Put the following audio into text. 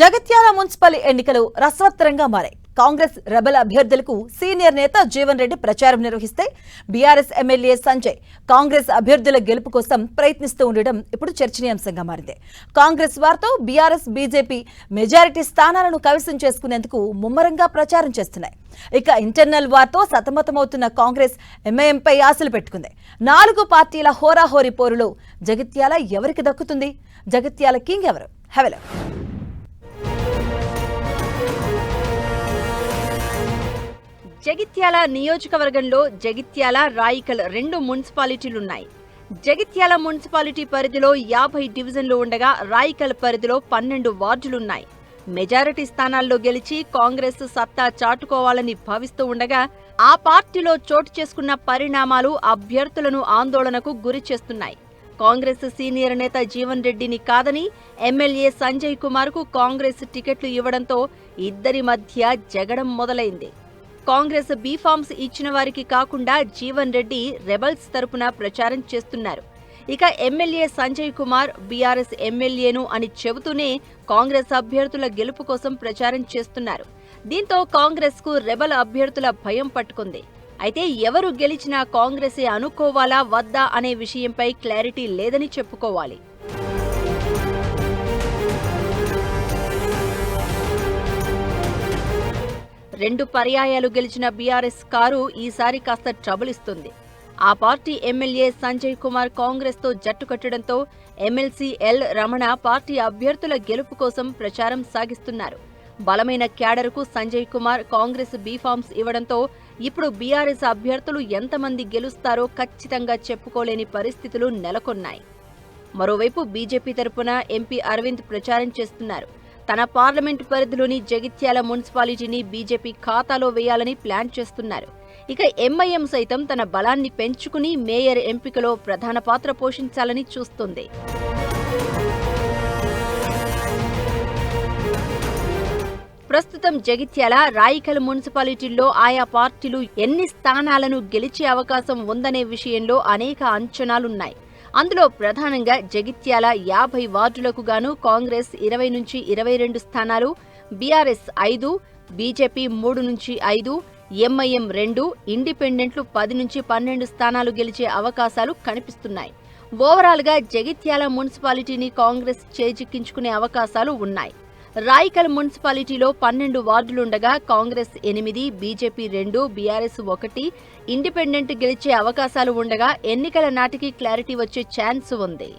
Jagtial municipal ఎన్నికలు రసవత్తరంగా మారాయి. కాంగ్రెస్ రెబల్ అభ్యర్థులకు సీనియర్ నేత జీవన్ రెడ్డి ప్రచారం నిర్వహిస్తే బీఆర్ఎస్ ఎమ్మెల్యే సంజయ్ కాంగ్రెస్ అభ్యర్థుల గెలుపు కోసం ప్రయత్నిస్తూ ఉండడం ఇప్పుడు చర్చనీయాంశంగా మారింది. కాంగ్రెస్ వారితో బీఆర్ఎస్ బీజేపీ మెజారిటీ స్థానాలను కైవసం చేసుకునేందుకు ముమ్మరంగా ప్రచారం చేస్తున్నాయి. ఇక ఇంటర్నల్ వార్తో సతమతమవుతున్న కాంగ్రెస్ ఎంఐఎంపై ఆశలు పెట్టుకుంది. 4 పార్టీల హోరాహోరీ పోరులో జగిత్యాల ఎవరికి దక్కుతుంది? జగిత్యాల కింగ్ ఎవరు? హెవెల జగిత్యాల నియోజకవర్గంలో జగిత్యాల, రాయికల్ 2 మున్సిపాలిటీలున్నాయి. జగిత్యాల మున్సిపాలిటీ పరిధిలో 50 డివిజన్లు ఉండగా రాయికల్ పరిధిలో 12 వార్డులున్నాయి. మెజారిటీ స్థానాల్లో గెలిచి కాంగ్రెస్ సత్తా చాటుకోవాలని భావిస్తూ ఉండగా ఆ పార్టీలో చోటు చేసుకున్న పరిణామాలు అభ్యర్థులను ఆందోళనకు గురి చేస్తున్నాయి. కాంగ్రెస్ సీనియర్ నేత జీవన్ రెడ్డిని కాదని ఎమ్మెల్యే సంజయ్ కుమార్ కు కాంగ్రెస్ టికెట్లు ఇవ్వడంతో ఇద్దరి మధ్య జగడం మొదలైంది. కాంగ్రెస్ బీఫామ్స్ ఇచ్చిన వారికి కాకుండా జీవన్ రెడ్డి రెబల్స్ తరపున ప్రచారం చేస్తున్నారు. ఇక ఎమ్మెల్యే సంజయ్ కుమార్ బీఆర్ఎస్ ఎమ్మెల్యేను అని చెబుతూనే కాంగ్రెస్ అభ్యర్థుల గెలుపు కోసం ప్రచారం చేస్తున్నారు. దీంతో కాంగ్రెస్ కు రెబల్ అభ్యర్థుల భయం పట్టుకుంది. అయితే ఎవరు గెలిచినా కాంగ్రెసే అనుకోవాలా వద్దా అనే విషయంపై క్లారిటీ లేదని చెప్పుకోవాలి. రెండు పర్యాయాలు గెలిచిన బీఆర్ఎస్ కారు ఈసారి కాస్త ట్రబుల్ ఇస్తుంది. ఆ పార్టీ ఎమ్మెల్యే సంజయ్ కుమార్ కాంగ్రెస్ తో జట్టు కట్టడంతో ఎమ్మెల్సీ ఎల్ రమణ పార్టీ అభ్యర్థుల గెలుపు కోసం ప్రచారం సాగిస్తున్నారు. బలమైన క్యాడర్కు సంజయ్ కుమార్ కాంగ్రెస్ బీఫామ్స్ ఇవ్వడంతో ఇప్పుడు బీఆర్ఎస్ అభ్యర్థులు ఎంతమంది గెలుస్తారో ఖచ్చితంగా చెప్పుకోలేని పరిస్థితులు నెలకొన్నాయి. మరోవైపు బీజేపీ తరపున ఎంపీ అరవింద్ ప్రచారం చేస్తున్నారు. తన పార్లమెంటు పరిధిలోని జగిత్యాల మున్సిపాలిటీని బీజేపీ ఖాతాలో వేయాలని ప్లాన్ చేస్తున్నారు. ఇక ఎంఐఎం సైతం తన బలాన్ని పెంచుకుని మేయర్ ఎంపికలో ప్రధాన పాత్ర పోషించాలని చూస్తుంది. ప్రస్తుతం జగిత్యాల, రాయికల్ మున్సిపాలిటీల్లో ఆయా పార్టీలు ఎన్ని స్థానాలను గెలిచే అవకాశం ఉందనే విషయంలో అనేక అంచనాలున్నాయి. అందులో ప్రధానంగా జగిత్యాల 50 వార్డులకు గాను కాంగ్రెస్ 20 నుంచి 22 స్థానాలు, బీఆర్ఎస్ 5, బీజేపీ 3 నుంచి 5, ఎంఐఎం 2, ఇండిపెండెంట్లు 10 నుంచి 12 స్థానాలు గెలిచే అవకాశాలు కనిపిస్తున్నాయి. ఓవరాల్గా జగిత్యాల మున్సిపాలిటీని కాంగ్రెస్ చేజిక్కించుకునే అవకాశాలు ఉన్నాయి. రాయికల్ మున్సిపాలిటీలో 12 వార్డులుండగా కాంగ్రెస్ 8, బీజేపీ 2, బీఆర్ఎస్ 1, ఇండిపెండెంట్ గెలిచే అవకాశాలు ఉండగా ఎన్నికల నాటికి క్లారిటీ వచ్చే ఛాన్స్ ఉంది.